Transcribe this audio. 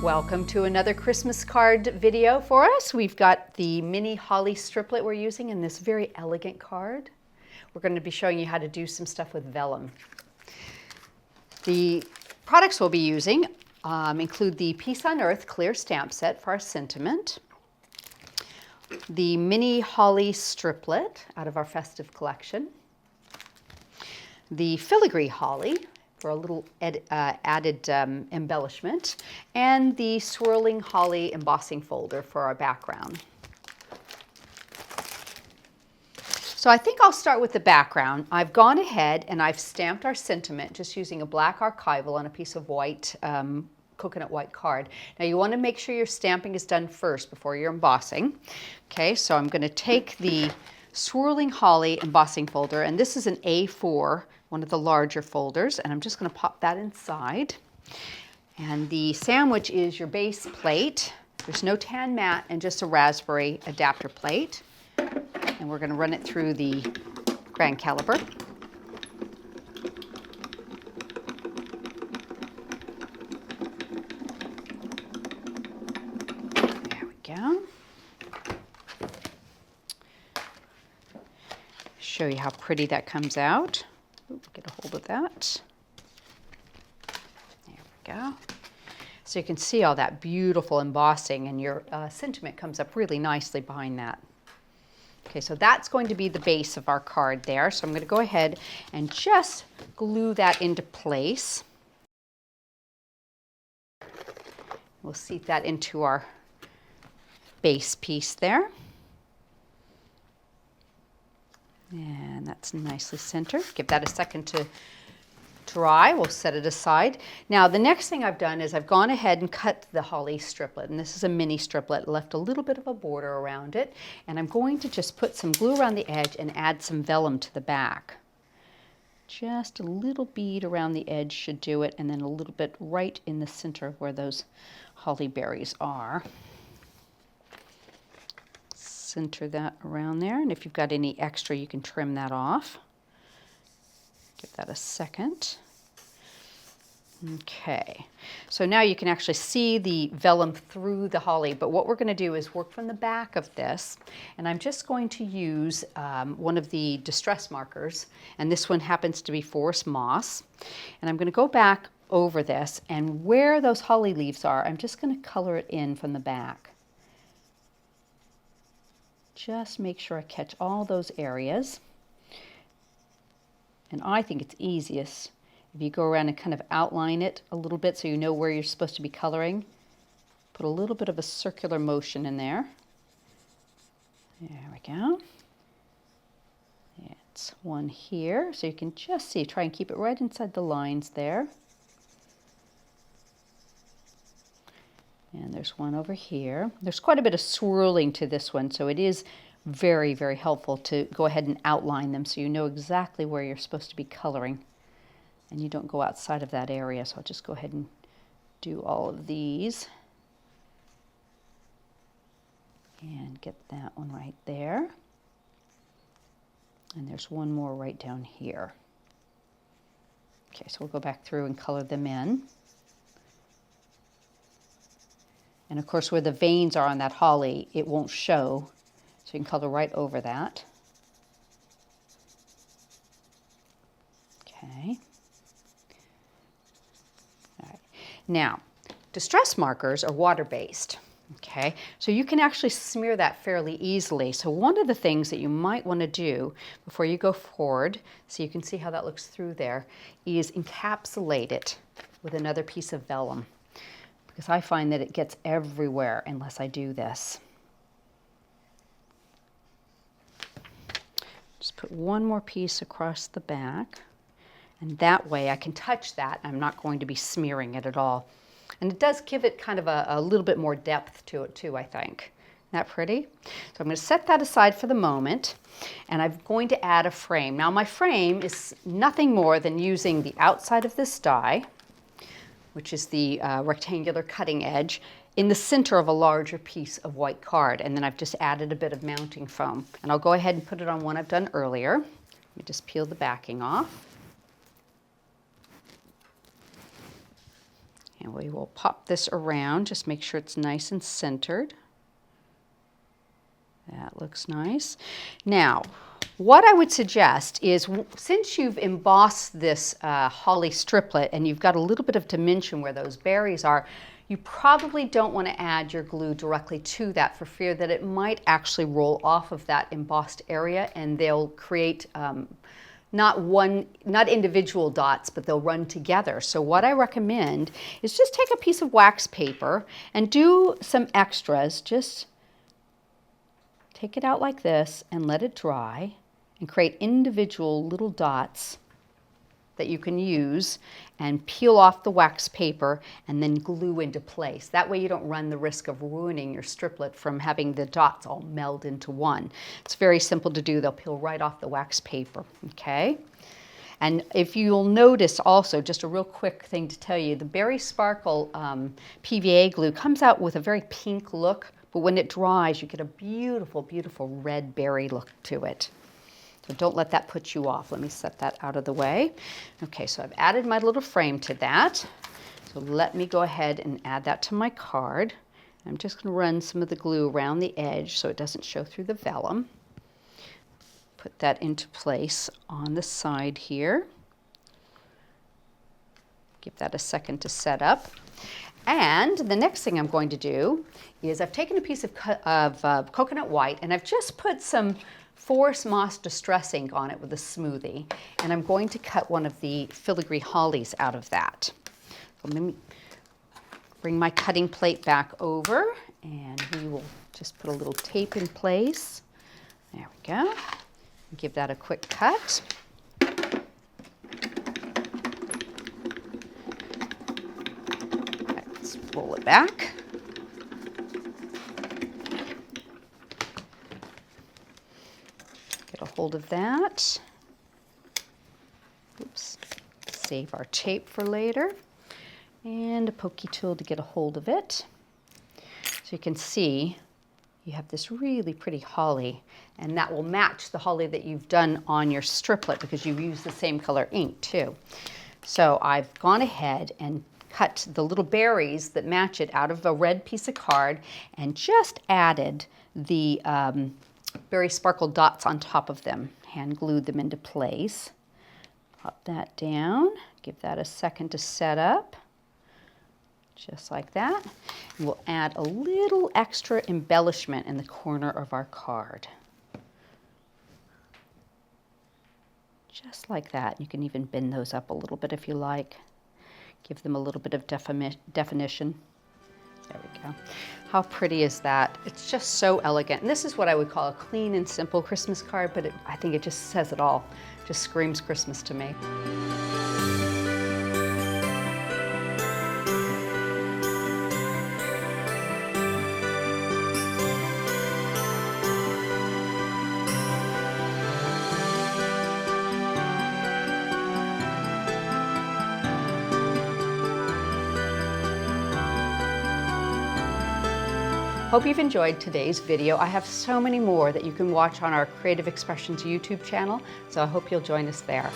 Welcome to another Christmas card video for us. We've got the Mini Holly Striplet we're using in this very elegant card. We're going to be showing you how to do some stuff with vellum. The products we'll be using include the Peace on Earth clear stamp set for our sentiment, the Mini Holly Striplet out of our festive collection, the Filigree Holly for a little added embellishment, and the Swirling Holly Embossing Folder for our background. So I think I'll start with the background. I've gone ahead and I've stamped our sentiment just using a black Archival on a piece of white, coconut white card. Now you want to make sure your stamping is done first before you're embossing. Okay, so I'm going to take the Swirling Holly Embossing Folder, and this is an A4, one of the larger folders, and I'm just going to pop that inside. And the sandwich is your base plate. There's no tan mat and just a raspberry adapter plate. And we're going to run it through the grand caliper. There we go. Show you how pretty that comes out. Get a hold of that. There we go. So you can see all that beautiful embossing, and your sentiment comes up really nicely behind that. Okay, so that's going to be the base of our card there. So I'm going to go ahead and just glue that into place. We'll seat that into our base piece there. And that's nicely centered. Give that a second to dry. We'll set it aside. Now the next thing I've done is I've gone ahead and cut the holly striplet, and this is a mini striplet, left a little bit of a border around it, and I'm going to just put some glue around the edge and add some vellum to the back. Just a little bead around the edge should do it, and then a little bit right in the center of where those holly berries are. Center that around there, and if you've got any extra you can trim that off. Give that a second. Okay, so now you can actually see the vellum through the holly, but what we're going to do is work from the back of this, and I'm just going to use one of the distress markers, and this one happens to be Forest Moss, and I'm going to go back over this, and where those holly leaves are, I'm just going to color it in from the back. Just make sure I catch all those areas. And I think it's easiest if you go around and kind of outline it a little bit so you know where you're supposed to be coloring. Put a little bit of a circular motion in there. There we go. It's one here, so you can just see, try and keep it right inside the lines there. And there's one over here. There's quite a bit of swirling to this one, so it is very, very helpful to go ahead and outline them so you know exactly where you're supposed to be coloring and you don't go outside of that area. So I'll just go ahead and do all of these and get that one right there. And there's one more right down here. Okay, so we'll go back through and color them in. And of course, where the veins are on that holly, it won't show. So you can color right over that. Okay. All right. Now, distress markers are water-based. Okay, so you can actually smear that fairly easily. So one of the things that you might want to do before you go forward, so you can see how that looks through there, is encapsulate it with another piece of vellum, because I find that it gets everywhere unless I do this. Just put one more piece across the back, and that way I can touch that. I'm not going to be smearing it at all. And it does give it kind of a little bit more depth to it too, I think. Isn't that pretty? So I'm going to set that aside for the moment, and I'm going to add a frame. Now my frame is nothing more than using the outside of this die, which is the rectangular cutting edge, in the center of a larger piece of white card, and then I've just added a bit of mounting foam. And I'll go ahead and put it on one I've done earlier. Let me just peel the backing off. And we will pop this around, just make sure it's nice and centered. That looks nice. Now, what I would suggest is, since you've embossed this holly striplet and you've got a little bit of dimension where those berries are, you probably don't want to add your glue directly to that for fear that it might actually roll off of that embossed area and they'll create not individual dots, but they'll run together. So what I recommend is just take a piece of wax paper and do some extras. Just take it out like this and let it dry and create individual little dots that you can use and peel off the wax paper and then glue into place. That way you don't run the risk of ruining your striplet from having the dots all meld into one. It's very simple to do. They'll peel right off the wax paper, okay? And if you'll notice also, just a real quick thing to tell you, the Berry Sparkle PVA glue comes out with a very pink look, but when it dries, you get a beautiful, beautiful red berry look to it. So don't let that put you off. Let me set that out of the way. Okay, so I've added my little frame to that. So let me go ahead and add that to my card. I'm just going to run some of the glue around the edge so it doesn't show through the vellum. Put that into place on the side here. Give that a second to set up. And the next thing I'm going to do is I've taken a piece of coconut white and I've just put some Forest Moss Distress ink on it with a smoothie, and I'm going to cut one of the Filigree hollies out of that. So let me bring my cutting plate back over, and we will just put a little tape in place. There we go. Give that a quick cut. Let's roll it back. A hold of that. Oops. Save our tape for later. And a pokey tool to get a hold of it. So you can see you have this really pretty holly, and that will match the holly that you've done on your striplet because you've used the same color ink too. So I've gone ahead and cut the little berries that match it out of a red piece of card and just added the Berry Sparkle dots on top of them. Hand glued them into place. Pop that down. Give that a second to set up. Just like that. And we'll add a little extra embellishment in the corner of our card. Just like that. You can even bend those up a little bit if you like. Give them a little bit of definition. There we go. How pretty is that? It's just so elegant. And this is what I would call a clean and simple Christmas card, but I think it just says it all. Just screams Christmas to me. Hope you've enjoyed today's video. I have so many more that you can watch on our Creative Expressions YouTube channel, so I hope you'll join us there.